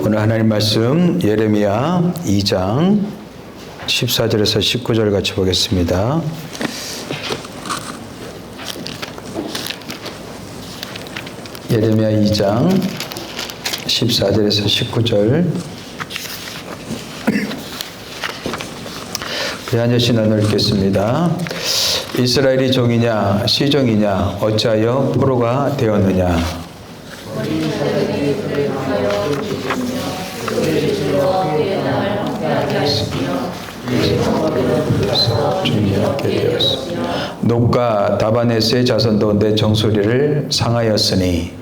오늘 하나님 말씀 예레미야 2장 14절에서 19절 같이 보겠습니다. 예레미야 2장 14절에서 19절. 우리 한 절씩 나눠 읽겠습니다. 이스라엘이 종이냐 시종이냐 어찌하여 포로가 되었느냐. 녹과 다바네스의 자손도 내 정수리를 상하였으니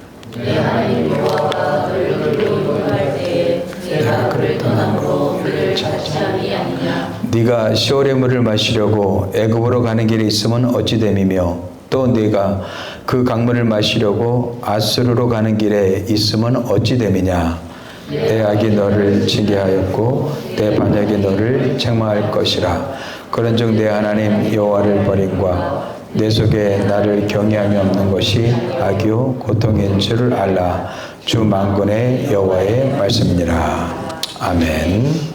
내가 그를 떠남으로 그를 찾지 아니냐. 네가 시올의 물을 마시려고 애굽으로 가는 길에 있으면 어찌 됨이며 또 네가 그 강물을 마시려고 아수르로 가는 길에 있으면 어찌 됨이냐. 내 악이 너를 징계하였고 내 반역이 너를 책망할 것이라. 그런즉 내 하나님 여호와를 버림과 내 속에 나를 경외함이 없는 것이 악이요 고통인 줄을 알라. 주 만군의 여호와의 말씀이니라. 아멘.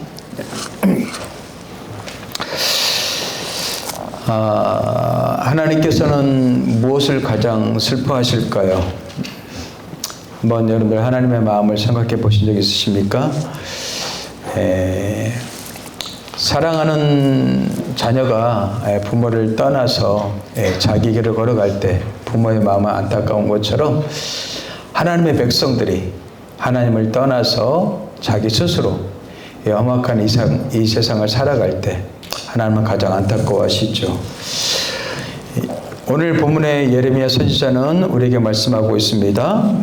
하나님께서는 무엇을 가장 슬퍼하실까요? 한번 여러분들 하나님의 마음을 생각해 보신 적 있으십니까? 사랑하는 자녀가 부모를 떠나서 자기 길을 걸어갈 때 부모의 마음은 안타까운 것처럼 하나님의 백성들이 하나님을 떠나서 자기 스스로 험악한 이 세상을 살아갈 때 하나님은 가장 안타까워하시죠. 오늘 본문의 예레미야 선지자는 우리에게 말씀하고 있습니다.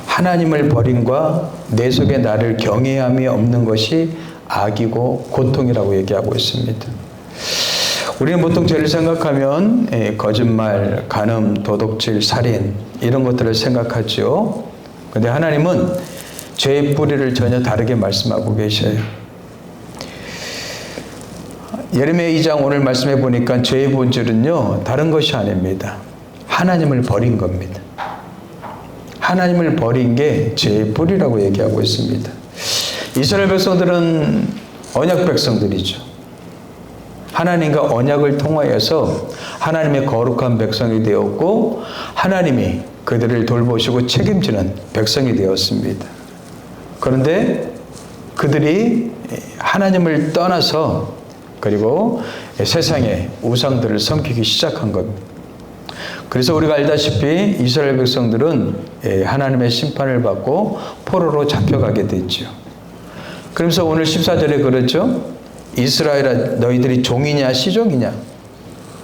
하나님을 버림과 내 속에 나를 경외함이 없는 것이 악이고 고통이라고 얘기하고 있습니다. 우리는 보통 죄를 생각하면 거짓말, 간음, 도둑질, 살인 이런 것들을 생각하죠. 그런데 하나님은 죄의 뿌리를 전혀 다르게 말씀하고 계셔요. 예레미야 2장 오늘 말씀해 보니까 죄의 본질은요 다른 것이 아닙니다. 하나님을 버린 겁니다. 하나님을 버린 게 죄의 뿌리라고 얘기하고 있습니다. 이스라엘 백성들은 언약 백성들이죠. 하나님과 언약을 통하여서 하나님의 거룩한 백성이 되었고 하나님이 그들을 돌보시고 책임지는 백성이 되었습니다. 그런데 그들이 하나님을 떠나서 그리고 세상의 우상들을 섬기기 시작한 겁니다. 그래서 우리가 알다시피 이스라엘 백성들은 하나님의 심판을 받고 포로로 잡혀가게 됐죠. 그러면서 오늘 14절에 그러죠. 이스라엘아 너희들이 종이냐 시종이냐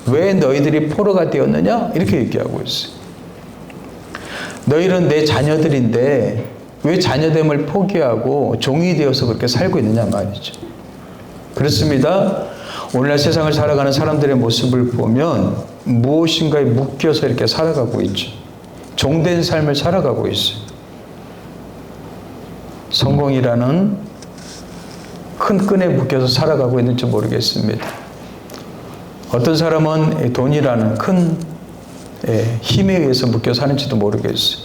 왜 너희들이 포로가 되었느냐 이렇게 얘기하고 있어요. 너희는 내 자녀들인데 왜 자녀됨을 포기하고 종이 되어서 그렇게 살고 있느냐 말이죠. 그렇습니다. 오늘날 세상을 살아가는 사람들의 모습을 보면 무엇인가에 묶여서 이렇게 살아가고 있죠. 종된 삶을 살아가고 있어요. 성공이라는 큰 끈에 묶여서 살아가고 있는지 모르겠습니다. 어떤 사람은 돈이라는 큰 힘에 의해서 묶여 사는지도 모르겠어요.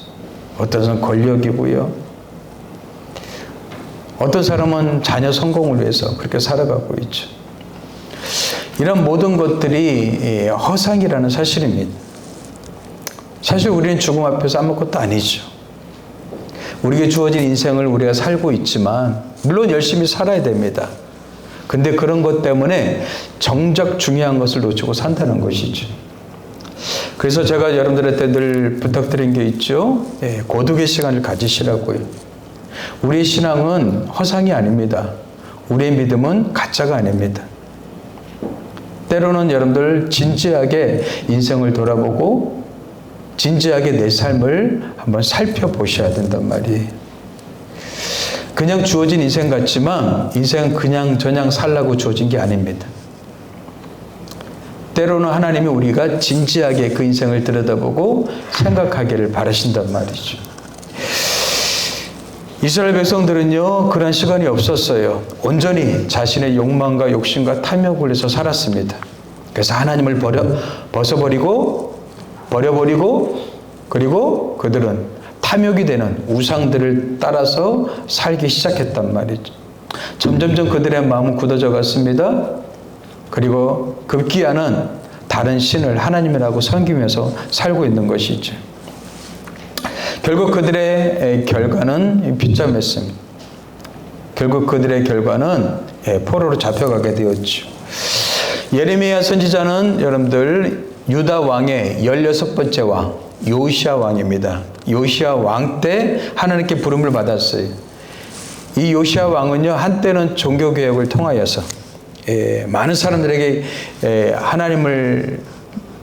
어떤 사람은 권력이고요. 어떤 사람은 자녀 성공을 위해서 그렇게 살아가고 있죠. 이런 모든 것들이 허상이라는 사실입니다. 사실 우리는 죽음 앞에서 아무것도 아니죠. 우리에게 주어진 인생을 우리가 살고 있지만 물론 열심히 살아야 됩니다. 근데 그런 것 때문에 정작 중요한 것을 놓치고 산다는 것이죠. 그래서 제가 여러분들한테 늘 부탁드린 게 있죠. 고독의 시간을 가지시라고요. 우리의 신앙은 허상이 아닙니다. 우리의 믿음은 가짜가 아닙니다. 때로는 여러분들 진지하게 인생을 돌아보고 진지하게 내 삶을 한번 살펴보셔야 된단 말이에요. 그냥 주어진 인생 같지만 인생은 그냥 저냥 살라고 주어진 게 아닙니다. 때로는 하나님이 우리가 진지하게 그 인생을 들여다보고 생각하기를 바라신단 말이죠. 이스라엘 백성들은요 그런 시간이 없었어요. 온전히 자신의 욕망과 욕심과 탐욕을 위해서 살았습니다. 그래서 하나님을 버려버리고 그리고 그들은 탐욕이 되는 우상들을 따라서 살기 시작했단 말이죠. 점점점 그들의 마음은 굳어져 갔습니다. 그리고 급기야는 다른 신을 하나님이라고 섬기면서 살고 있는 것이죠. 결국 그들의 결과는 비참했습니다. 결국 그들의 결과는 포로로 잡혀가게 되었죠. 예레미야 선지자는 여러분들 유다 왕의 16번째 왕 요시야 왕입니다. 요시야 왕 때 하나님께 부름을 받았어요. 이 요시야 왕은요, 한때는 종교개혁을 통하여서 많은 사람들에게 하나님을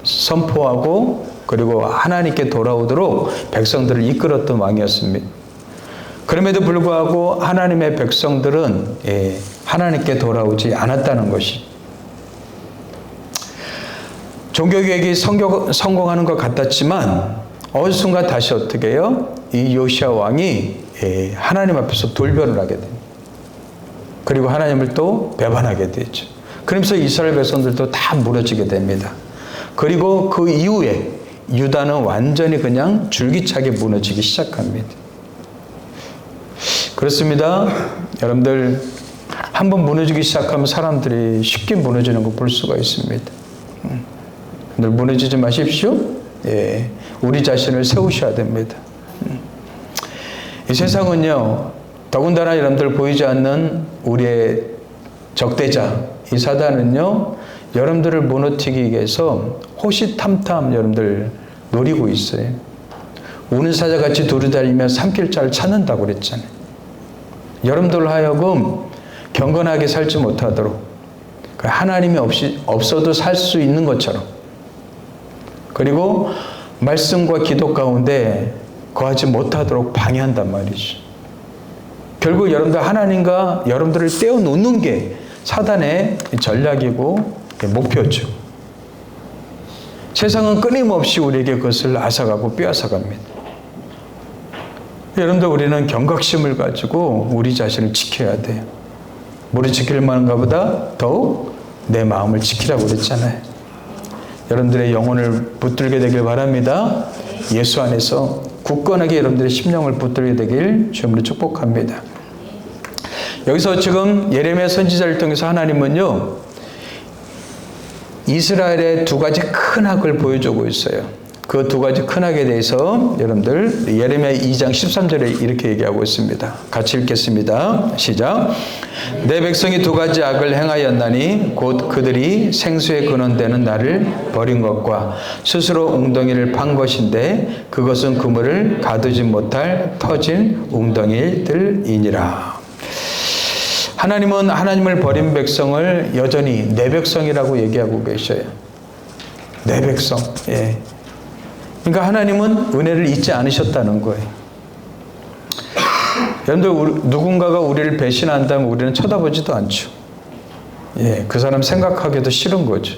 선포하고 그리고 하나님께 돌아오도록 백성들을 이끌었던 왕이었습니다. 그럼에도 불구하고 하나님의 백성들은 하나님께 돌아오지 않았다는 것이, 종교개혁이 성공하는 것 같았지만 어느 순간 다시 어떻게 해요? 이 요시야 왕이 하나님 앞에서 돌변을 하게 됩니다. 그리고 하나님을 또 배반하게 되죠. 그러면서 이스라엘 백성들도 다 무너지게 됩니다. 그리고 그 이후에 유다는 완전히 그냥 줄기차게 무너지기 시작합니다. 그렇습니다. 여러분들 한번 무너지기 시작하면 사람들이 쉽게 무너지는 거 볼 수가 있습니다. 늘 무너지지 마십시오. 우리 자신을 세우셔야 됩니다. 이 세상은요, 더군다나 여러분들 보이지 않는 우리의 적대자, 이 사단은요, 여러분들을 무너뜨리기 위해서 호시탐탐 여러분들 노리고 있어요. 우는 사자같이 두루다니며 삼킬자를 찾는다고 그랬잖아요. 여러분들 하여금 경건하게 살지 못하도록, 하나님이 없어도 살 수 있는 것처럼, 그리고 말씀과 기도 가운데 거하지 못하도록 방해한단 말이죠. 결국 여러분들 하나님과 여러분들을 떼어놓는 게 사단의 전략이고 목표죠. 세상은 끊임없이 우리에게 그것을 앗아가고 빼앗아갑니다. 여러분들 우리는 경각심을 가지고 우리 자신을 지켜야 돼요. 뭐를 지킬 만한가 보다 더욱 내 마음을 지키라고 그랬잖아요. 여러분들의 영혼을 붙들게 되길 바랍니다. 예수 안에서 굳건하게 여러분들의 심령을 붙들게 되길 주님으로 축복합니다. 여기서 지금 예레미야 선지자를 통해서 하나님은요, 이스라엘의 두 가지 큰 악을 보여주고 있어요. 그 두 가지 큰 악에 대해서 여러분들 예레미야 2장 13절에 이렇게 얘기하고 있습니다. 같이 읽겠습니다. 시작. 내 백성이 두 가지 악을 행하였나니 곧 그들이 생수의 근원되는 나를 버린 것과 스스로 웅덩이를 판 것인데 그것은 그물을 가두지 못할 터진 웅덩이들이니라. 하나님은 하나님을 버린 백성을 여전히 내 백성이라고 얘기하고 계셔요. 내 백성. 그러니까 하나님은 은혜를 잊지 않으셨다는 거예요. 여러분들 누군가가 우리를 배신한다면 우리는 쳐다보지도 않죠. 그 사람 생각하기도 싫은 거죠.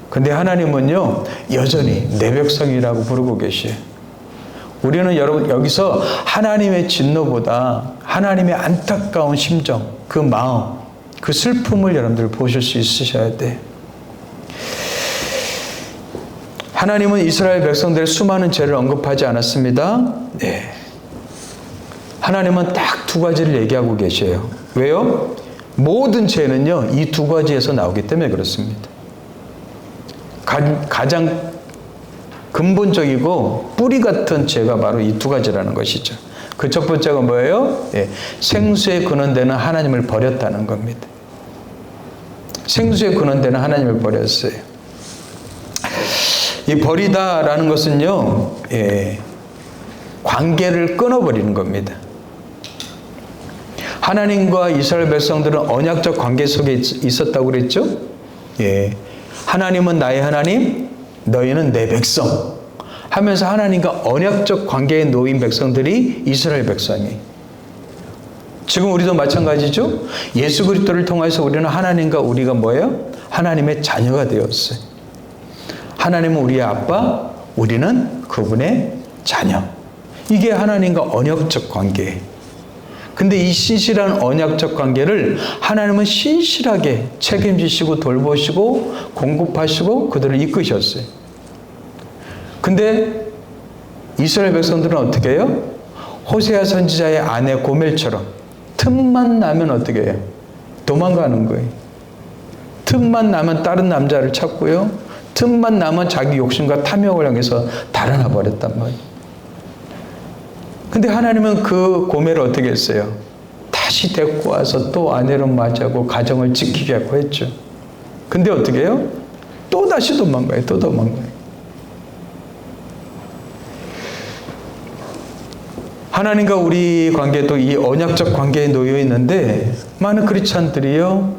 근데 하나님은요, 여전히 내 백성이라고 부르고 계셔요. 우리는 여러분 여기서 하나님의 진노보다 하나님의 안타까운 심정, 그 마음, 그 슬픔을 여러분들 보실 수 있으셔야 돼요. 하나님은 이스라엘 백성들의 수많은 죄를 언급하지 않았습니다. 하나님은 딱 두 가지를 얘기하고 계셔요. 왜요? 모든 죄는요, 이 두 가지에서 나오기 때문에 그렇습니다. 가장 근본적이고 뿌리 같은 죄가 바로 이 두 가지라는 것이죠. 그 첫 번째가 뭐예요? 생수의 근원되는 하나님을 버렸다는 겁니다. 생수의 근원되는 하나님을 버렸어요. 이 버리다라는 것은요, 관계를 끊어버리는 겁니다. 하나님과 이스라엘 백성들은 언약적 관계 속에 있었다고 그랬죠? 하나님은 나의 하나님, 너희는 내 백성 하면서 하나님과 언약적 관계에 놓인 백성들이 이스라엘 백성이에요. 지금 우리도 마찬가지죠? 예수 그리스도를 통해서 우리는 하나님과 우리가 뭐예요? 하나님의 자녀가 되었어요. 하나님은 우리의 아빠, 우리는 그분의 자녀. 이게 하나님과 언약적 관계예요. 근데 이 신실한 언약적 관계를 하나님은 신실하게 책임지시고 돌보시고 공급하시고 그들을 이끄셨어요. 근데 이스라엘 백성들은 어떻게 해요? 호세아 선지자의 아내 고멜처럼 틈만 나면 어떻게 해요? 도망가는 거예요. 틈만 나면 다른 남자를 찾고요. 틈만 나면 자기 욕심과 탐욕을 향해서 달아나 버렸단 말이에요. 근데 하나님은 그 고멜을 어떻게 했어요? 다시 데리고 와서 또 아내로 맞이하고 가정을 지키게 하고 했죠. 근데 어떻게 해요? 또 다시 도망가요. 또 도망가요. 하나님과 우리 관계도 이 언약적 관계에 놓여 있는데 많은 크리스찬들이요,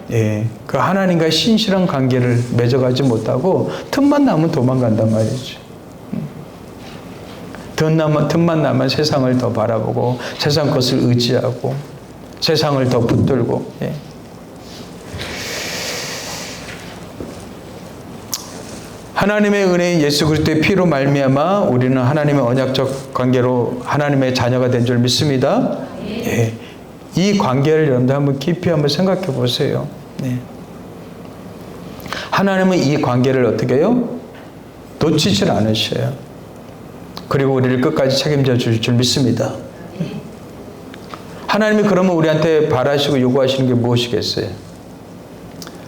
그 하나님과의 신실한 관계를 맺어가지 못하고 틈만 나면 도망간단 말이죠. 틈만 나면 세상을 더 바라보고 세상 것을 의지하고 세상을 더 붙들고. 하나님의 은혜인 예수 그리스도의 피로 말미암아 우리는 하나님의 언약적 관계로 하나님의 자녀가 된 줄 믿습니다. 이 관계를 여러분들 한번 깊이 한번 생각해 보세요. 하나님은 이 관계를 어떻게 해요? 놓치질 않으셔요. 그리고 우리를 끝까지 책임져 주실 줄 믿습니다. 하나님이 그러면 우리한테 바라시고 요구하시는 게 무엇이겠어요?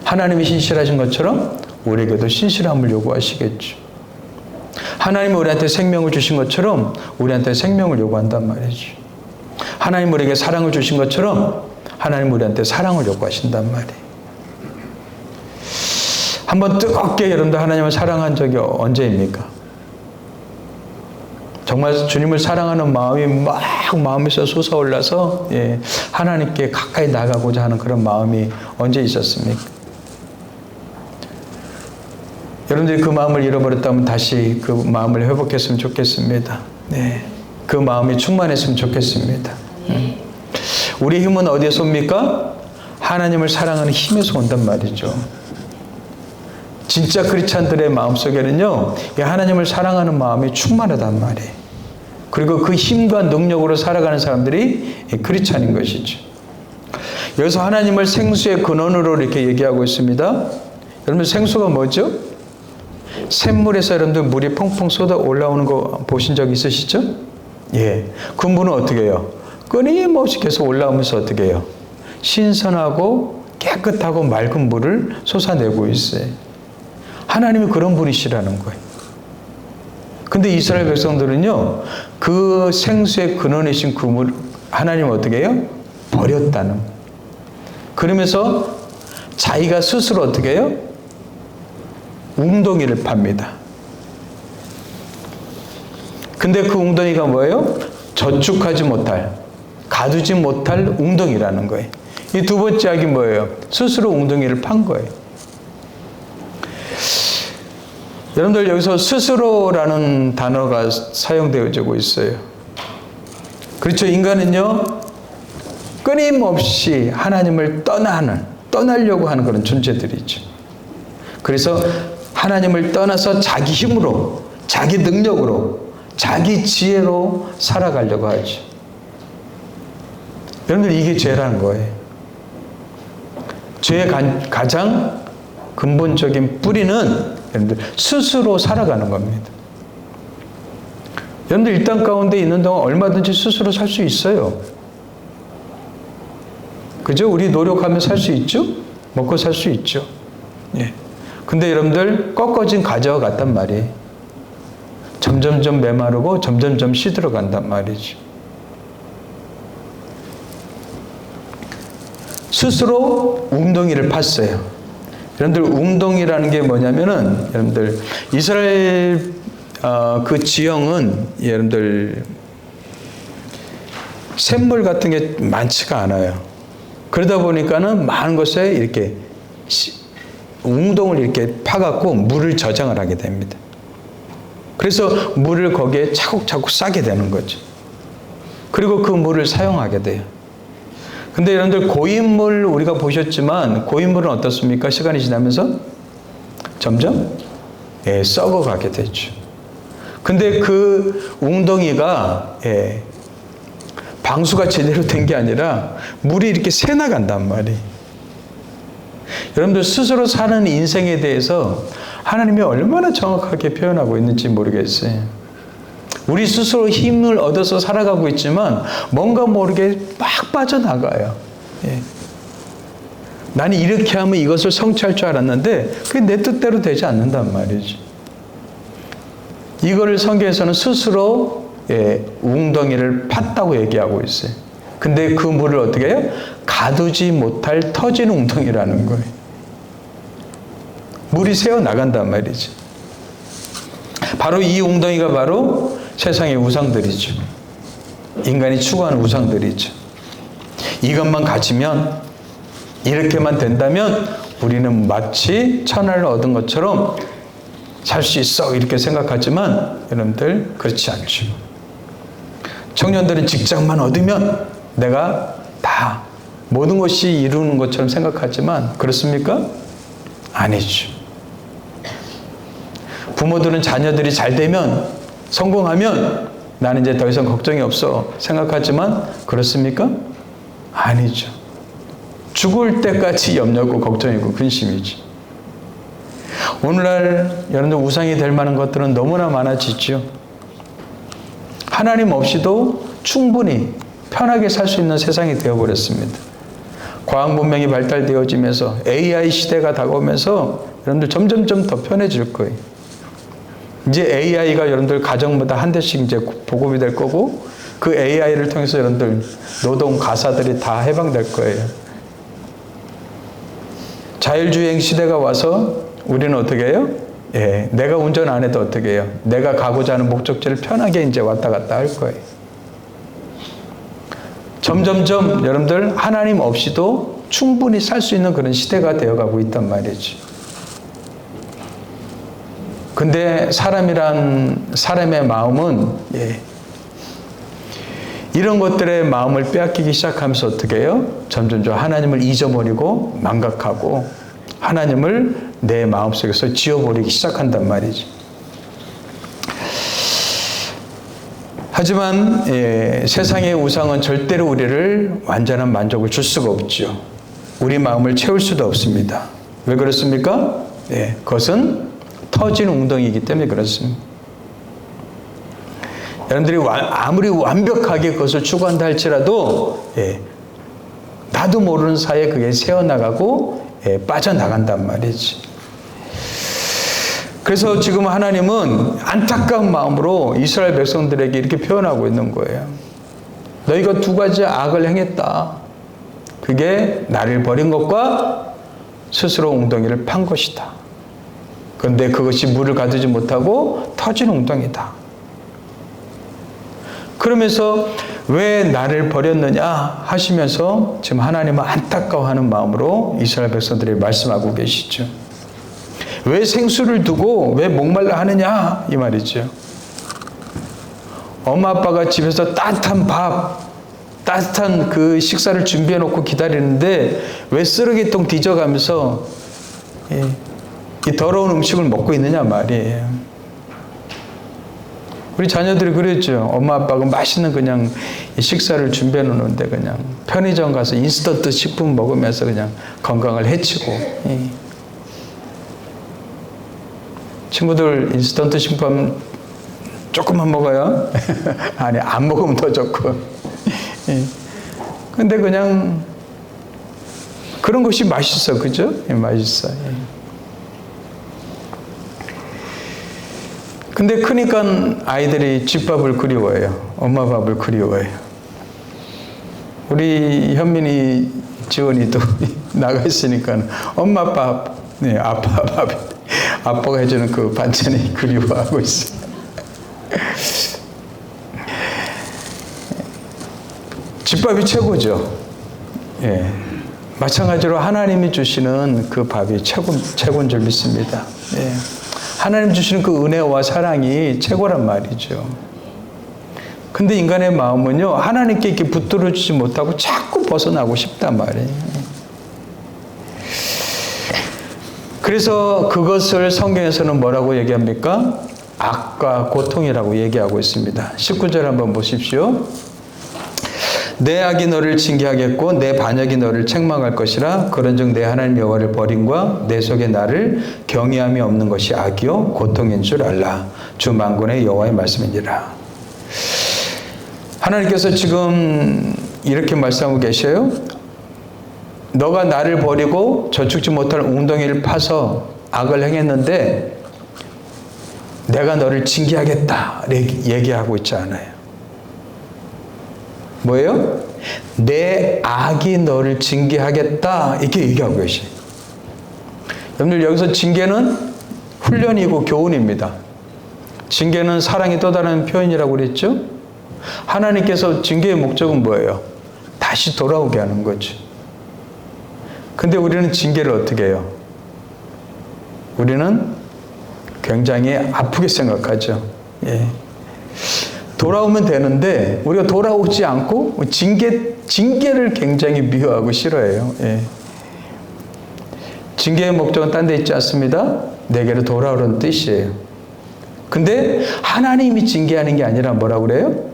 하나님이 신실하신 것처럼 우리에게도 신실함을 요구하시겠죠. 하나님이 우리한테 생명을 주신 것처럼 우리한테 생명을 요구한단 말이죠. 하나님 우리에게 사랑을 주신 것처럼 하나님 우리한테 사랑을 요구하신단 말이에요. 한번 뜨겁게 여러분들 하나님을 사랑한 적이 언제입니까? 정말 주님을 사랑하는 마음이 막 마음에서 솟아올라서 하나님께 가까이 나가고자 하는 그런 마음이 언제 있었습니까? 여러분들이 그 마음을 잃어버렸다면 다시 그 마음을 회복했으면 좋겠습니다. 그 마음이 충만했으면 좋겠습니다. 우리 힘은 어디에서 옵니까? 하나님을 사랑하는 힘에서 온단 말이죠. 진짜 크리스찬들의 마음속에는요, 하나님을 사랑하는 마음이 충만하단 말이에요. 그리고 그 힘과 능력으로 살아가는 사람들이 크리스찬인 것이죠. 여기서 하나님을 생수의 근원으로 이렇게 얘기하고 있습니다. 여러분 생수가 뭐죠? 샘물에서 여러분들 물이 펑펑 쏟아 올라오는 거 보신 적 있으시죠? 그 물은 어떻게 해요? 끊임없이 계속 올라오면서 어떻게 해요? 신선하고 깨끗하고 맑은 물을 솟아내고 있어요. 하나님이 그런 분이시라는 거예요. 근데 이스라엘 백성들은요, 그 생수의 근원이신 그 물, 하나님을 어떻게 해요? 버렸다는. 그러면서 자기가 스스로 어떻게 해요? 웅덩이를 팝니다. 근데 그 웅덩이가 뭐예요? 저축하지 못할, 가두지 못할 웅덩이라는 거예요. 이 두 번째 약이 뭐예요? 스스로 웅덩이를 판 거예요. 여러분들 여기서 스스로라는 단어가 사용되어지고 있어요. 그렇죠. 인간은요, 끊임없이 하나님을 떠나려고 하는 그런 존재들이죠. 그래서 하나님을 떠나서 자기 힘으로, 자기 능력으로, 자기 지혜로 살아가려고 하죠. 여러분들 이게 죄라는 거예요. 죄의 가장 근본적인 뿌리는 여러분들 스스로 살아가는 겁니다. 여러분들 이 땅 가운데 있는 동안 얼마든지 스스로 살 수 있어요. 그죠? 우리 노력하면 살 수 있죠? 먹고 살 수 있죠. 근데 여러분들 꺾어진 가지와 같단 말이에요. 점점점 메마르고 점점점 시들어간단 말이죠. 스스로 웅덩이를 팠어요. 여러분들 웅덩이라는 게 뭐냐면은 여러분들 이스라엘 그 지형은 여러분들 샘물 같은 게 많지가 않아요. 그러다 보니까는 많은 곳에 이렇게 웅덩이를 이렇게 파갖고 물을 저장을 하게 됩니다. 그래서 물을 거기에 차곡차곡 싸게 되는 거죠. 그리고 그 물을 사용하게 돼요. 근데 여러분들 고인물 우리가 보셨지만 고인물은 어떻습니까? 시간이 지나면서 점점 썩어가게 되죠. 근데 그 웅덩이가 방수가 제대로 된 게 아니라 물이 이렇게 새나간단 말이에요. 여러분들 스스로 사는 인생에 대해서 하나님이 얼마나 정확하게 표현하고 있는지 모르겠어요. 우리 스스로 힘을 얻어서 살아가고 있지만 뭔가 모르게 막 빠져나가요. 예. 나는 이렇게 하면 이것을 성취할 줄 알았는데 그게 내 뜻대로 되지 않는단 말이지. 이거를 성경에서는 스스로 웅덩이를 팠다고 얘기하고 있어요. 근데 그 물을 어떻게 해요? 가두지 못할 터진 웅덩이라는 거예요. 물이 새어나간단 말이지. 바로 이 웅덩이가 바로 세상의 우상들이죠. 인간이 추구하는 우상들이죠. 이것만 가지면, 이렇게만 된다면 우리는 마치 천하를 얻은 것처럼 살 수 있어 이렇게 생각하지만 여러분들 그렇지 않죠. 청년들은 직장만 얻으면 내가 다 모든 것이 이루는 것처럼 생각하지만 그렇습니까? 아니죠. 부모들은 자녀들이 잘 되면, 성공하면 나는 이제 더 이상 걱정이 없어 생각하지만 그렇습니까? 아니죠. 죽을 때까지 염려고 걱정이고 근심이지. 오늘날 여러분들 우상이 될 만한 것들은 너무나 많아지죠. 하나님 없이도 충분히 편하게 살 수 있는 세상이 되어버렸습니다. 과학 문명이 발달되어지면서 AI 시대가 다가오면서 여러분들 점점점 더 편해질 거예요. 이제 AI가 여러분들 가정마다 한 대씩 이제 보급이 될 거고 그 AI를 통해서 여러분들 노동 가사들이 다 해방될 거예요. 자율주행 시대가 와서 우리는 어떻게 해요? 예, 내가 운전 안 해도 어떻게 해요? 내가 가고자 하는 목적지를 편하게 이제 왔다 갔다 할 거예요. 점점점 여러분들 하나님 없이도 충분히 살 수 있는 그런 시대가 되어가고 있단 말이지. 근데 사람의 마음은 이런 것들의 마음을 빼앗기기 시작하면서 어떻게 해요? 점점점 하나님을 잊어버리고 망각하고 하나님을 내 마음속에서 지워버리기 시작한단 말이지. 하지만 세상의 우상은 절대로 우리를 완전한 만족을 줄 수가 없죠. 우리 마음을 채울 수도 없습니다. 왜 그렇습니까? 그것은 터진 웅덩이이기 때문에 그렇습니다. 여러분들이 아무리 완벽하게 그것을 추구한다 할지라도 나도 모르는 사이에 그게 새어나가고 빠져나간단 말이지. 그래서 지금 하나님은 안타까운 마음으로 이스라엘 백성들에게 이렇게 표현하고 있는 거예요. 너희가 두 가지 악을 행했다. 그게 나를 버린 것과 스스로 웅덩이를 판 것이다. 그런데 그것이 물을 가두지 못하고 터진 웅덩이다. 그러면서 왜 나를 버렸느냐 하시면서 지금 하나님은 안타까워하는 마음으로 이스라엘 백성들이 말씀하고 계시죠. 왜 생수를 두고 왜 목말라 하느냐 이 말이죠. 엄마 아빠가 집에서 따뜻한 밥, 따뜻한 그 식사를 준비해 놓고 기다리는데 왜 쓰레기통 뒤져가면서 이 더러운 음식을 먹고 있느냐 말이에요. 우리 자녀들이 그랬죠. 엄마 아빠가 맛있는 그냥 식사를 준비해 놓는데 그냥 편의점 가서 인스턴트 식품 먹으면서 그냥 건강을 해치고. 친구들 인스턴트 식품 조금만 먹어요. 아니 안 먹으면 더 좋고. 근데 그냥 그런 것이 맛있어, 그죠? 맛있어. 근데 크니까 아이들이 집밥을 그리워해요. 엄마 밥을 그리워해요. 우리 현민이, 지원이도 나가 있으니까 엄마 밥, 아빠 밥, 아빠가 해주는 그 반찬이 그리워하고 있어요. 집밥이 최고죠. 마찬가지로 하나님이 주시는 그 밥이 최고인 줄 믿습니다. 하나님 주시는 그 은혜와 사랑이 최고란 말이죠. 근데 인간의 마음은요, 하나님께 이렇게 붙들어 주지 못하고 자꾸 벗어나고 싶단 말이에요. 그래서 그것을 성경에서는 뭐라고 얘기합니까? 악과 고통이라고 얘기하고 있습니다. 19절 한번 보십시오. 내 악이 너를 징계하겠고 내 반역이 너를 책망할 것이라. 그런즉 내 하나님 여호와를 버림과 내 속에 나를 경외함이 없는 것이 악이요 고통인 줄 알라. 주 만군의 여호와의 말씀이니라. 하나님께서 지금 이렇게 말씀하고 계셔요. 너가 나를 버리고 저축지 못할 웅덩이를 파서 악을 행했는데 내가 너를 징계하겠다 얘기하고 있지 않아요. 뭐예요? 내 악이 너를 징계하겠다 이렇게 얘기하고 계셔요. 여러분들 여기서 징계는 훈련이고 교훈입니다. 징계는 사랑의 또 다른 표현이라고 그랬죠? 하나님께서 징계의 목적은 뭐예요? 다시 돌아오게 하는 거죠. 근데 우리는 징계를 어떻게 해요? 우리는 굉장히 아프게 생각하죠. 예. 돌아오면 되는데 우리가 돌아오지 않고 징계를 굉장히 미워하고 싫어해요. 예. 징계의 목적은 딴 데 있지 않습니다. 내게로 돌아오라는 뜻이에요. 근데 하나님이 징계하는 게 아니라 뭐라고 그래요?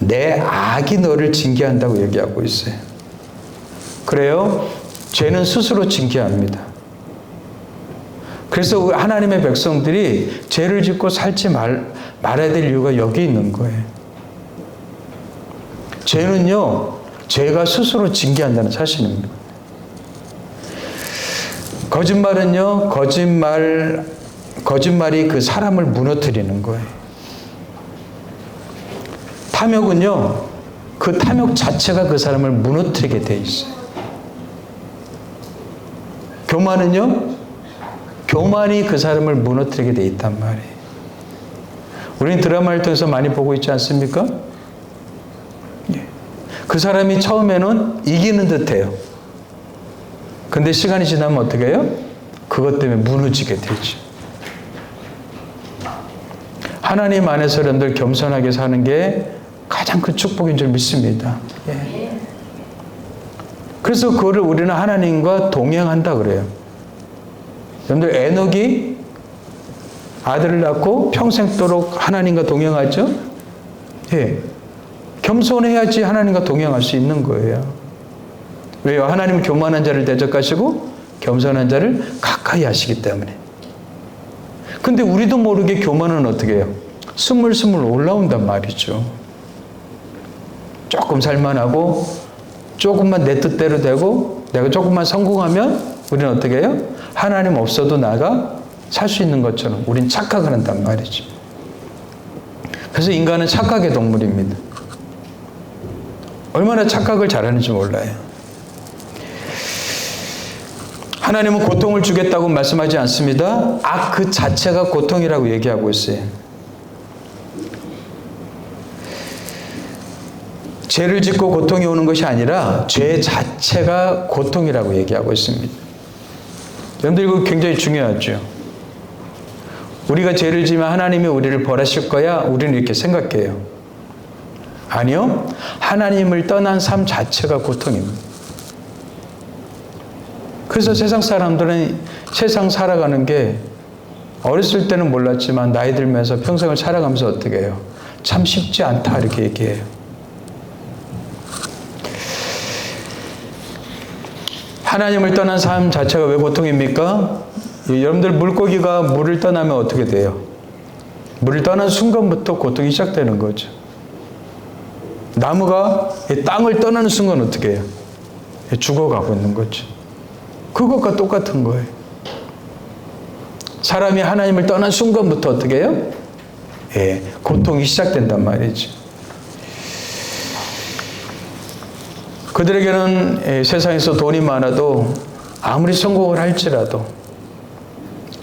내 악이 너를 징계한다고 얘기하고 있어요. 그래요? 죄는 스스로 징계합니다. 그래서 하나님의 백성들이 죄를 짓고 살지 말아야 될 이유가 여기 있는 거예요. 죄는요, 죄가 스스로 징계한다는 사실입니다. 거짓말은요, 거짓말이 그 사람을 무너뜨리는 거예요. 탐욕은요, 그 탐욕 자체가 그 사람을 무너뜨리게 돼 있어요. 교만은요, 교만이 그 사람을 무너뜨리게 돼 있단 말이에요. 우리는 드라마를 통해서 많이 보고 있지 않습니까? 그 사람이 처음에는 이기는 듯해요. 근데 시간이 지나면 어떻게 해요? 그것 때문에 무너지게 되죠. 하나님 안에서 여러분들 겸손하게 사는 게 가장 큰 축복인 줄 믿습니다. 예. 그래서 그거를 우리는 하나님과 동행한다 그래요. 여러분들 에녹이 아들을 낳고 평생도록 하나님과 동행하죠? 예. 겸손해야지 하나님과 동행할 수 있는 거예요. 왜요? 하나님은 교만한 자를 대적하시고 겸손한 자를 가까이 하시기 때문에. 근데 우리도 모르게 교만은 어떻게 해요? 스물스물 올라온단 말이죠. 조금 살만하고 조금만 내 뜻대로 되고 내가 조금만 성공하면 우리는 어떻게 해요? 하나님 없어도 나가 살 수 있는 것처럼 우린 착각을 한단 말이죠. 그래서 인간은 착각의 동물입니다. 얼마나 착각을 잘하는지 몰라요. 하나님은 고통을 주겠다고 말씀하지 않습니다. 악 그 자체가 고통이라고 얘기하고 있어요. 죄를 짓고 고통이 오는 것이 아니라 죄 자체가 고통이라고 얘기하고 있습니다. 여러분들 이거 굉장히 중요하죠. 우리가 죄를 지면 하나님이 우리를 벌하실 거야? 우리는 이렇게 생각해요. 아니요. 하나님을 떠난 삶 자체가 고통입니다. 그래서 세상 사람들은 세상 살아가는 게 어렸을 때는 몰랐지만 나이 들면서 평생을 살아가면서 어떻게 해요? 참 쉽지 않다 이렇게 얘기해요. 하나님을 떠난 삶 자체가 왜 고통입니까? 여러분들 물고기가 물을 떠나면 어떻게 돼요? 물을 떠난 순간부터 고통이 시작되는 거죠. 나무가 땅을 떠나는 순간 어떻게 해요? 죽어가고 있는 거죠. 그것과 똑같은 거예요. 사람이 하나님을 떠난 순간부터 어떻게 해요? 고통이 시작된단 말이죠. 그들에게는 세상에서 돈이 많아도 아무리 성공을 할지라도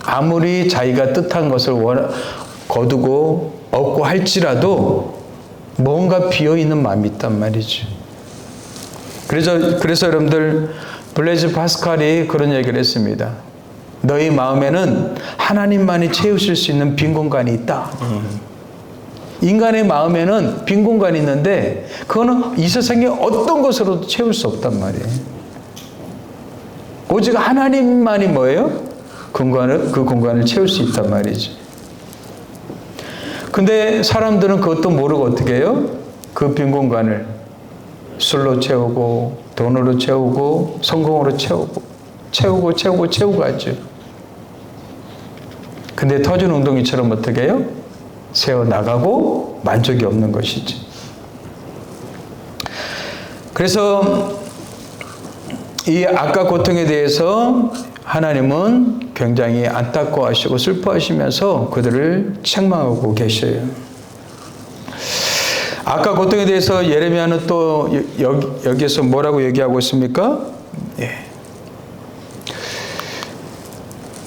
아무리 자기가 뜻한 것을 거두고 얻고 할지라도 뭔가 비어있는 마음이 있단 말이죠. 그래서 여러분들 블레이즈 파스칼이 그런 얘기를 했습니다. 너희 마음에는 하나님만이 채우실 수 있는 빈 공간이 있다. 인간의 마음에는 빈 공간이 있는데 그거는 이 세상에 어떤 것으로도 채울 수 없단 말이에요. 오직 하나님만이 뭐예요? 그 공간을 채울 수 있단 말이죠. 근데 사람들은 그것도 모르고 어떻게 해요? 그 빈 공간을 술로 채우고 돈으로 채우고 성공으로 채우고 하죠. 근데 터진 웅덩이처럼 어떻게 해요? 새어나가고 만족이 없는 것이지. 그래서 이 악과 고통에 대해서 하나님은 굉장히 안타까워하시고 슬퍼하시면서 그들을 책망하고 계셔요. 악과 고통에 대해서 예레미야는 또 여기에서 뭐라고 얘기하고 있습니까?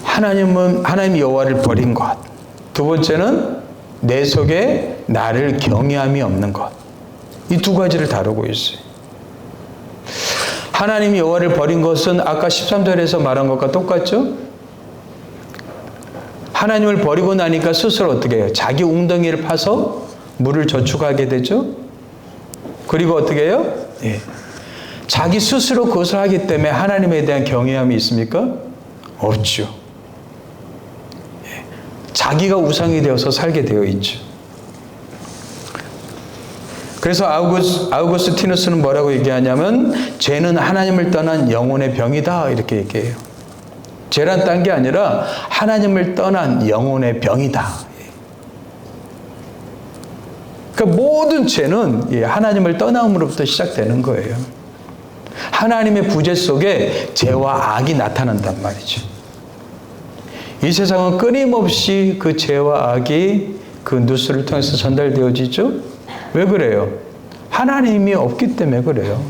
하나님 여호와를 버린 것. 두 번째는 내 속에 나를 경외함이 없는 것. 이 두 가지를 다루고 있어요. 하나님 여호와를 버린 것은 아까 13절에서 말한 것과 똑같죠? 하나님을 버리고 나니까 스스로 어떻게 해요? 자기 웅덩이를 파서 물을 저축하게 되죠? 그리고 어떻게 해요? 자기 스스로 그것을 하기 때문에 하나님에 대한 경외함이 있습니까? 없죠. 자기가 우상이 되어서 살게 되어 있죠. 그래서 아우구스티누스는 뭐라고 얘기하냐면 죄는 하나님을 떠난 영혼의 병이다 이렇게 얘기해요. 죄란 딴 게 아니라 하나님을 떠난 영혼의 병이다. 그러니까 모든 죄는 하나님을 떠남으로부터 시작되는 거예요. 하나님의 부재 속에 죄와 악이 나타난단 말이죠. 이 세상은 끊임없이 그 죄와 악이 그 뉴스를 통해서 전달되어지죠. 왜 그래요? 하나님이 없기 때문에 그래요.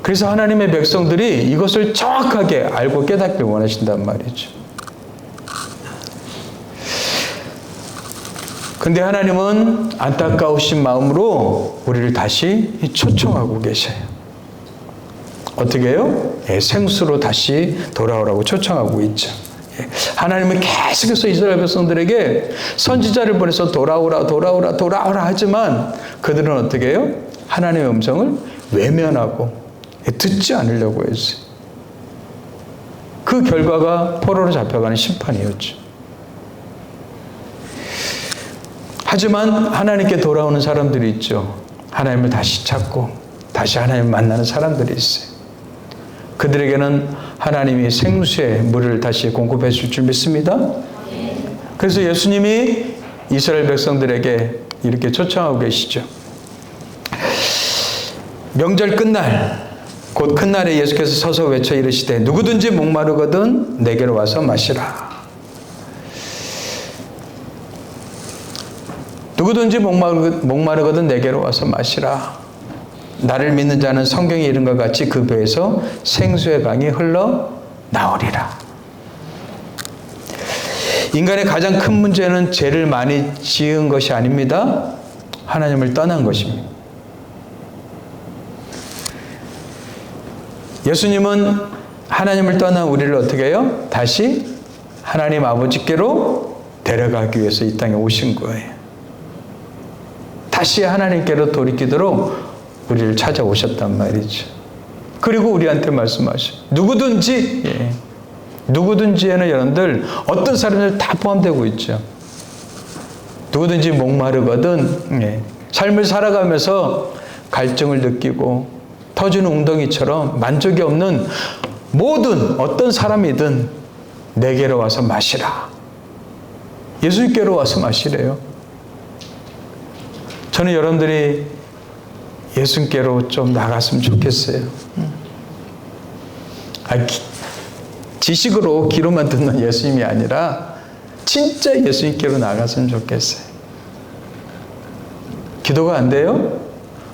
그래서 하나님의 백성들이 이것을 정확하게 알고 깨닫길 원하신단 말이죠. 근데 하나님은 안타까우신 마음으로 우리를 다시 초청하고 계셔요. 어떻게 해요? 생수로 다시 돌아오라고 초청하고 있죠. 하나님은 계속해서 이스라엘 백성들에게 선지자를 보내서 돌아오라 하지만 그들은 어떻게 해요? 하나님의 음성을 외면하고 듣지 않으려고 했어요. 그 결과가 포로로 잡혀가는 심판이었죠. 하지만 하나님께 돌아오는 사람들이 있죠. 하나님을 다시 찾고 다시 하나님을 만나는 사람들이 있어요. 그들에게는 하나님이 생수의 물을 다시 공급해 줄 줄 믿습니다. 그래서 예수님이 이스라엘 백성들에게 이렇게 초청하고 계시죠. 명절 끝날 곧 큰 날에 예수께서 서서 외쳐 이르시되 누구든지 목마르거든 내게로 와서 마시라. 누구든지 목마르거든 내게로 와서 마시라. 나를 믿는 자는 성경에 이른 것 같이 그 배에서 생수의 강이 흘러 나오리라. 인간의 가장 큰 문제는 죄를 많이 지은 것이 아닙니다. 하나님을 떠난 것입니다. 예수님은 하나님을 떠난 우리를 어떻게 해요? 다시 하나님 아버지께로 데려가기 위해서 이 땅에 오신 거예요. 다시 하나님께로 돌이키도록 우리를 찾아오셨단 말이죠. 그리고 우리한테 말씀하셔. 누구든지에는 여러분들 어떤 사람들 다 포함되고 있죠. 누구든지 목마르거든 삶을 살아가면서 갈증을 느끼고 터지는 웅덩이처럼 만족이 없는 모든 어떤 사람이든 내게로 와서 마시라. 예수님께로 와서 마시래요. 저는 여러분들이 예수님께로 좀 나갔으면 좋겠어요. 지식으로 귀로만 듣는 예수님이 아니라 진짜 예수님께로 나갔으면 좋겠어요. 기도가 안 돼요?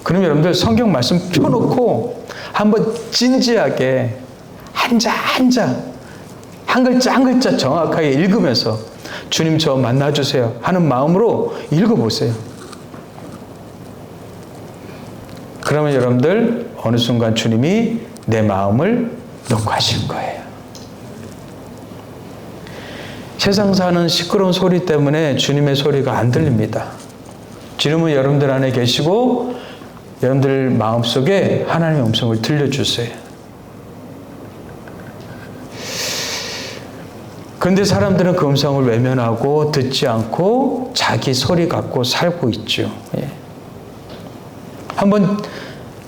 그럼 여러분들 성경 말씀 펴놓고 한번 진지하게 한 글자 한 글자 정확하게 읽으면서 주님 저 만나주세요 하는 마음으로 읽어보세요. 그러면 여러분들 어느 순간 주님이 내 마음을 녹화하실 거예요. 세상 사는 시끄러운 소리 때문에 주님의 소리가 안 들립니다. 주님은 여러분들 안에 계시고 여러분들 마음속에 하나님의 음성을 들려주세요. 그런데 사람들은 그 음성을 외면하고 듣지 않고 자기 소리 갖고 살고 있죠. 한번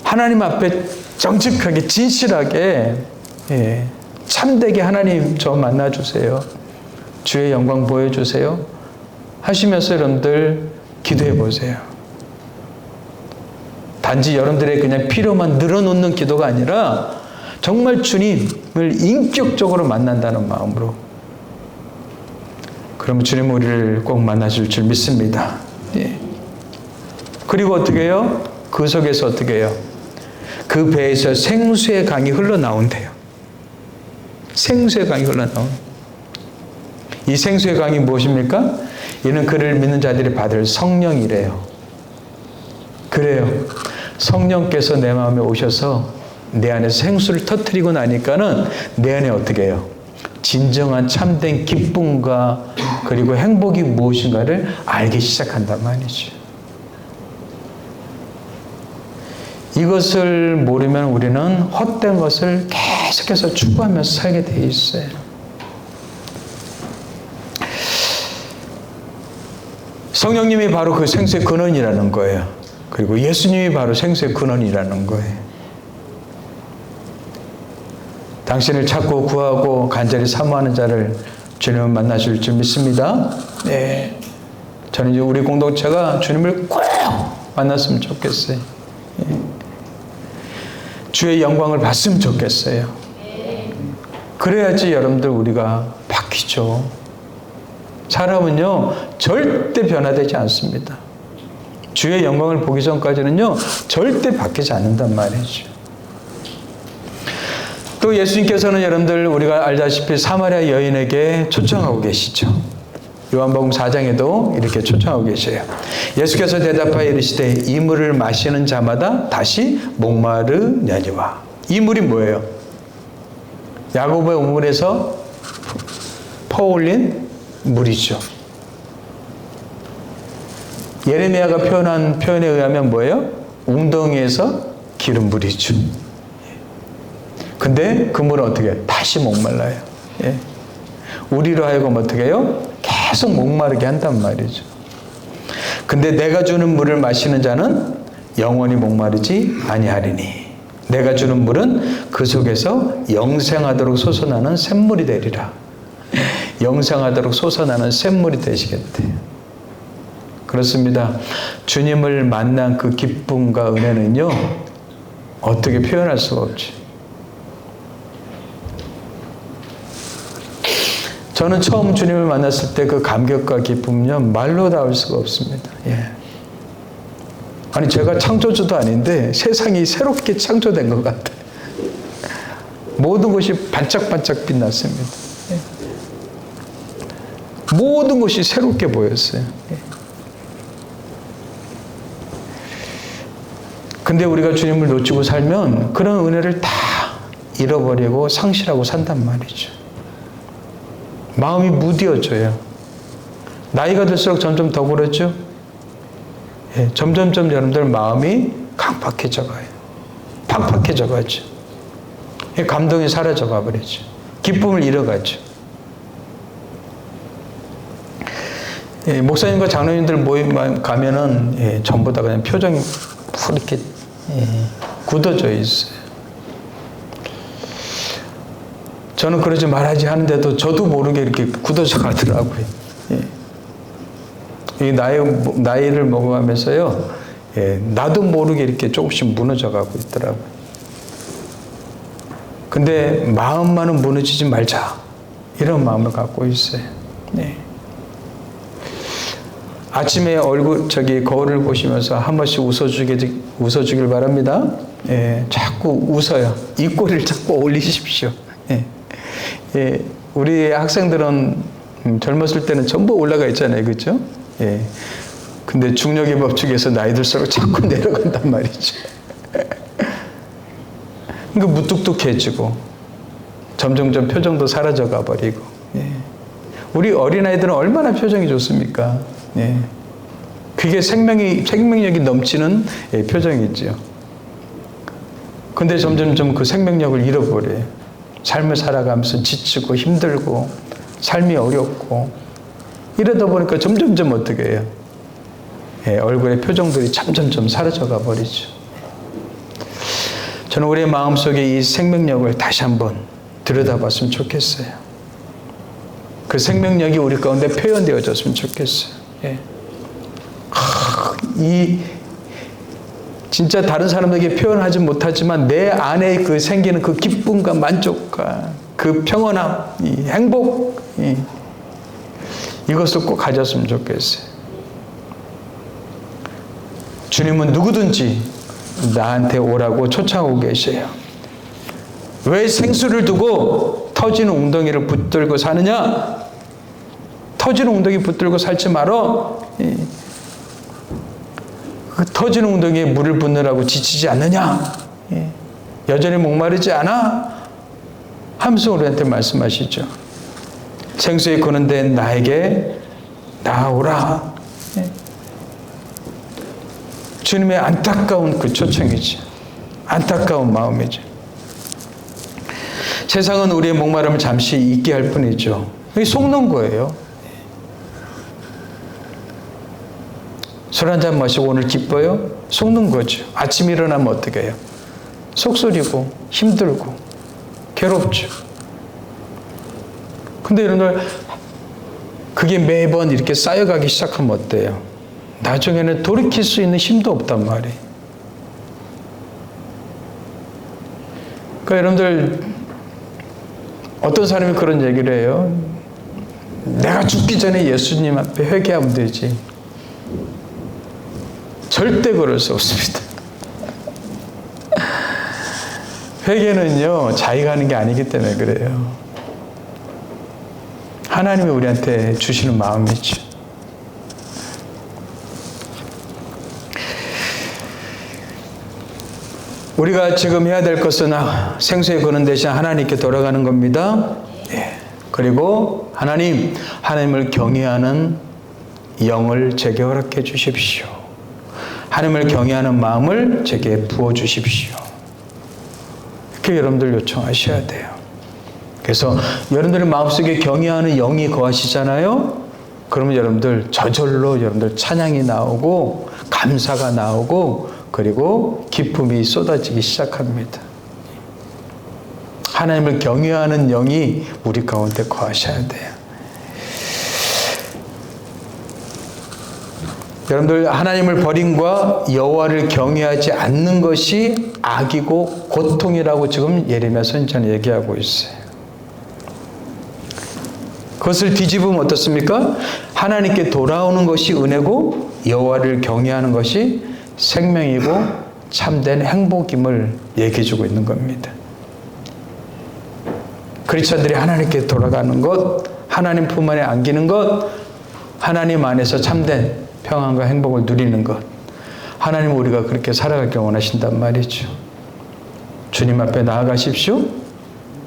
하나님 앞에 정직하게 진실하게 참되게 하나님 저 만나주세요. 주의 영광 보여주세요. 하시면서 여러분들 기도해 보세요. 단지 여러분들의 그냥 필요만 늘어놓는 기도가 아니라 정말 주님을 인격적으로 만난다는 마음으로. 그러면 주님은 우리를 꼭 만나줄 줄 믿습니다. 예. 그리고 어떻게 해요? 그 속에서 어떻게 해요? 그 배에서 생수의 강이 흘러나온대요. 생수의 강이 흘러나온. 이 생수의 강이 무엇입니까? 이는 그를 믿는 자들이 받을 성령이래요. 그래요. 성령께서 내 마음에 오셔서 내 안에 생수를 터뜨리고 나니까는 내 안에 어떻게 해요? 진정한 참된 기쁨과 그리고 행복이 무엇인가를 알기 시작한단 말이죠. 이것을 모르면 우리는 헛된 것을 계속해서 추구하면서 살게 돼 있어요. 성령님이 바로 그 생수의 근원이라는 거예요. 그리고 예수님이 바로 생수의 근원이라는 거예요. 당신을 찾고 구하고 간절히 사모하는 자를 주님은 만나실 줄 믿습니다. 네. 저는 이제 우리 공동체가 주님을 꼭 만났으면 좋겠어요. 네. 주의 영광을 봤으면 좋겠어요. 그래야지 여러분들 우리가 바뀌죠. 사람은요 절대 변화되지 않습니다. 주의 영광을 보기 전까지는요 절대 바뀌지 않는단 말이죠. 또 예수님께서는 여러분들 우리가 알다시피 사마리아 여인에게 초청하고 계시죠. 요한복음 4장에도 이렇게 초청하고 계셔요. 예수께서 대답하여 이르시되 이 물을 마시는 자마다 다시 목마르냐니와. 이 물이 뭐예요? 야고보의 우물에서 퍼올린 물이죠. 예레미야가 표현한 표현에 의하면 뭐예요? 웅덩이에서 기른 물이죠. 근데 그 물은 어떻게 해요? 다시 목말라요. 예. 우리로 하여금 어떻게 해요? 계속 목마르게 한단 말이죠. 근데 내가 주는 물을 마시는 자는 영원히 목마르지 아니하리니 내가 주는 물은 그 속에서 영생하도록 솟아나는 샘물이 되리라. 영생하도록 솟아나는 샘물이 되시겠대요. 그렇습니다. 주님을 만난 그 기쁨과 은혜는요 어떻게 표현할 수가 없죠. 저는 처음 주님을 만났을 때 그 감격과 기쁨은요 말로 닿을 수가 없습니다. 예. 아니 제가 창조주도 아닌데 세상이 새롭게 창조된 것 같아요. 모든 것이 반짝반짝 빛났습니다. 예. 모든 것이 새롭게 보였어요. 예. 근데 우리가 주님을 놓치고 살면 그런 은혜를 다 잃어버리고 상실하고 산단 말이죠. 마음이 무뎌져요. 나이가 들수록 점점 더 그렇죠? 예, 점점점 여러분들 마음이 강팍해져 가요. 팍팍해져 가죠. 예, 감동이 사라져 가버리죠. 기쁨을 잃어가죠. 예, 목사님과 장로님들 모임 가면은 예, 전부 다 그냥 표정이 이렇게 굳어져 있어요. 저는 그러지 말아야지 하는데도 저도 모르게 이렇게 굳어져 가더라고요. 예. 이 나이를 먹어가면서요, 예, 나도 모르게 이렇게 조금씩 무너져 가고 있더라고요. 근데 마음만은 무너지지 말자. 이런 마음을 갖고 있어요. 네. 아침에 거울을 보시면서 한 번씩 웃어주길 바랍니다. 예, 자꾸 웃어요. 입꼬리를 자꾸 올리십시오. 예. 예, 우리 학생들은 젊었을 때는 전부 올라가 있잖아요. 그렇죠? 예. 근데 중력의 법칙에서 나이 들수록 자꾸 내려간단 말이죠. 그러니까 무뚝뚝해지고 점점점 표정도 사라져 가버리고. 예. 우리 어린아이들은 얼마나 표정이 좋습니까? 예. 그게 생명력이 넘치는 예, 표정이죠. 근데 점점점 그 생명력을 잃어버려요. 삶을 살아가면서 지치고 힘들고 삶이 어렵고 이러다 보니까 점점점 어떻게 해요? 예, 얼굴의 표정들이 점점점 사라져가 버리죠. 저는 우리의 마음속에 이 생명력을 다시 한번 들여다봤으면 좋겠어요. 그 생명력이 우리 가운데 표현되어졌으면 좋겠어요. 예. 이 진짜 다른 사람에게 표현하지 못하지만 내 안에 그 생기는 그 기쁨과 만족과 그 평온함, 이 행복, 이것을 꼭 가졌으면 좋겠어요. 주님은 누구든지 나한테 오라고 초청하고 계셔요. 왜 생수를 두고 터지는 웅덩이를 붙들고 사느냐? 터지는 웅덩이 붙들고 살지 말어. 그 터지는 웅덩이에 물을 붓느라고 지치지 않느냐? 여전히 목마르지 않아? 하면서 우리한테 말씀하시죠. 생수에 거는 데 나에게 나오라. 주님의 안타까운 그 초청이지. 안타까운 마음이죠. 세상은 우리의 목마름을 잠시 잊게 할 뿐이죠. 이게 속는 거예요. 술 한잔 마시고 오늘 기뻐요? 속는 거죠. 아침에 일어나면 어떻게 해요? 속쓰리고 힘들고 괴롭죠. 근데 여러분들 그게 매번 이렇게 쌓여가기 시작하면 어때요? 나중에는 돌이킬 수 있는 힘도 없단 말이에요. 그러니까 여러분들 어떤 사람이 그런 얘기를 해요. 내가 죽기 전에 예수님 앞에 회개하면 되지. 절대 그럴 수 없습니다. 회개는요, 자기가 하는 게 아니기 때문에 그래요. 하나님이 우리한테 주시는 마음이죠. 우리가 지금 해야 될 것은 생수에 거는 대신 하나님께 돌아가는 겁니다. 그리고 하나님을 경외하는 영을 제게 허락해 주십시오. 하나님을 경외하는 마음을 제게 부어주십시오. 이렇게 여러분들 요청하셔야 돼요. 그래서 여러분들의 마음속에 경외하는 영이 거하시잖아요. 그러면 여러분들 저절로 여러분들 찬양이 나오고 감사가 나오고 그리고 기쁨이 쏟아지기 시작합니다. 하나님을 경외하는 영이 우리 가운데 거하셔야 돼요. 여러분들 하나님을 버림과 여호와를 경외하지 않는 것이 악이고 고통이라고 지금 예레미야 선지자는 얘기하고 있어요. 그것을 뒤집으면 어떻습니까? 하나님께 돌아오는 것이 은혜고 여호와를 경외하는 것이 생명이고 참된 행복임을 얘기해주고 있는 겁니다. 크리스천들이 하나님께 돌아가는 것, 하나님 품 안에 안기는 것, 하나님 안에서 참된 평안과 행복을 누리는 것, 하나님은 우리가 그렇게 살아가길 원하신단 말이죠. 주님 앞에 나아가십시오.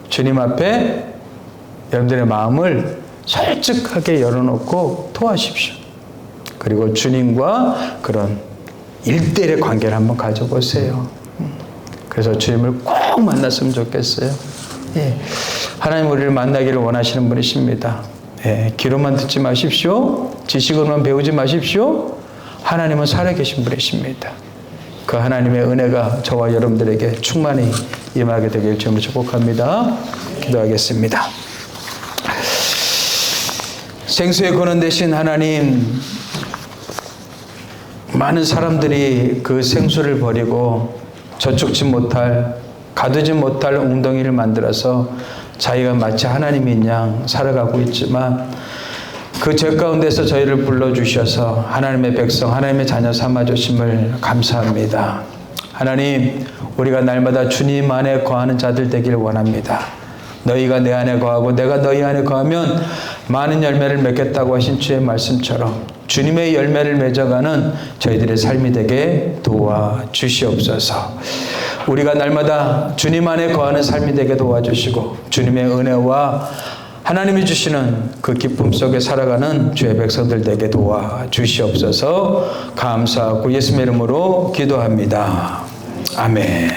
주님 앞에 여러분들의 마음을 솔직하게 열어놓고 토하십시오. 그리고 주님과 그런 1대1의 관계를 한번 가져보세요. 그래서 주님을 꼭 만났으면 좋겠어요. 하나님 우리를 만나기를 원하시는 분이십니다. 귀로만 듣지 마십시오. 지식으로만 배우지 마십시오. 하나님은 살아계신 분이십니다. 그 하나님의 은혜가 저와 여러분들에게 충만히 임하게 되길 주님으로 축복합니다. 기도하겠습니다. 생수의 근원 되신 하나님, 많은 사람들이 그 생수를 버리고 저축지 못할, 가두지 못할 웅덩이를 만들어서 자기가 마치 하나님인 양 살아가고 있지만 그 죄 가운데서 저희를 불러주셔서 하나님의 백성, 하나님의 자녀 삼아주심을 감사합니다. 하나님, 우리가 날마다 주님 안에 거하는 자들 되기를 원합니다. 너희가 내 안에 거하고 내가 너희 안에 거하면 많은 열매를 맺겠다고 하신 주의 말씀처럼 주님의 열매를 맺어가는 저희들의 삶이 되게 도와주시옵소서. 우리가 날마다 주님 안에 거하는 삶이 되게 도와주시고 주님의 은혜와 하나님이 주시는 그 기쁨 속에 살아가는 주의 백성들 되게 도와주시옵소서. 감사하고 예수님의 이름으로 기도합니다. 아멘.